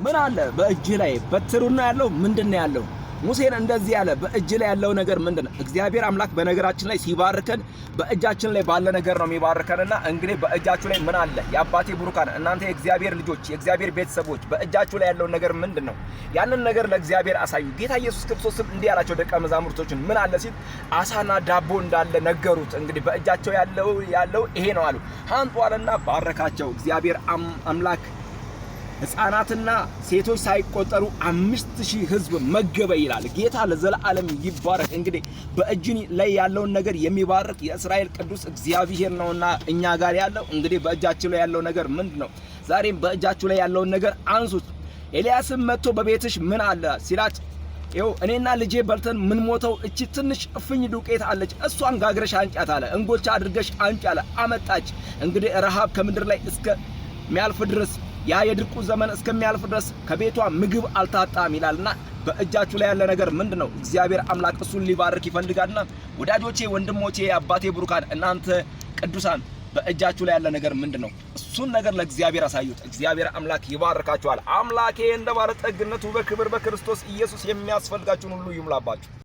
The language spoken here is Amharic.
ምን አለ በእጅ ላይ በትሩና ያለው ምንድነው ያለው? ሙሴን እንደዚህ ያለ በእጅ ላይ ያለው ነገር ምንድነው? እግዚአብሔር አምላክ በነገራችን ላይ ሲባርከን በእጃችን ላይ ባለ ነገር ነው የሚባርከንና እንግዲህ በእጃችሁ ላይ ምን አለ? የአባቴ ብሩካን እናንተ የእግዚአብሔር ልጆች የእግዚአብሔር ቤተሰቦች በእጃችሁ ላይ ያለው ነገር ምንድነው? ያንን ነገር ለእግዚአብሔር አሳዩ። ጌታ ኢየሱስ ክርስቶስም እንዲህ ያላቸው ደቀ መዛሙርቶችን ምን አለ ሲል አሳና ዳቦ እንዳለ ነገሩት። እንግዲህ በእጃቸው ያለው ይሄ ነው አሉ። አንጡ አለና ባረካቸው። እግዚአብሔር አምላክ ሕፃናትና ሴቶች ሳይቆጠሩ 5000 ሕዝብ መገበ ይላል። ጌታ ለዘላለም ይባረክ። እንግዲህ በእጅ ላይ ያለውን ነገር የሚባርክ የእስራኤል ቅዱስ እግዚአብሔር ነውና እኛ ጋር ያለው እንግዲህ በእጃችሁ ላይ ያለው ነገር ምንድነው? ዛሬም በእጃችሁ ላይ ያለውን ነገር አንሱት። ኤልያስም መጥቶ በቤትሽ ምን አለ ሲላት ይኸው እኔና ልጄ በልተን ምን ሞተው እቺ ትንሽ እፍኝ ዱቄት አለች፣ እሷን ጋግረሽ አንጫት አለ። እንጎቻ አድርገሽ አንጫ አለ። አመጣች። እንግዲህ ረሃብ ከምድር ላይ እስከ ሚያልፍ ድረስ ያ የድርቁ ዘመን እስከሚያልፍ ድረስ ከቤቷ ምግብ አልታጣም ይላልና በእጃችሁ ላይ ያለ ነገር ምንድነው? እግዚአብሔር አምላክ እሱን ሊባርክ ይፈልጋልና ወዳጆቼ፣ ወንድሞቼ፣ አባቴ ብሩካን እናንተ ቅዱሳን በእጃችሁ ላይ ያለ ነገር ምንድነው? እሱን ነገር ለእግዚአብሔር አሳዩት። እግዚአብሔር አምላክ ይባርካችኋል። አምላኬ እንደ ባለጠግነቱ በክብር በክርስቶስ ኢየሱስ የሚያስፈልጋችሁን ሁሉ ይሙላባችሁ።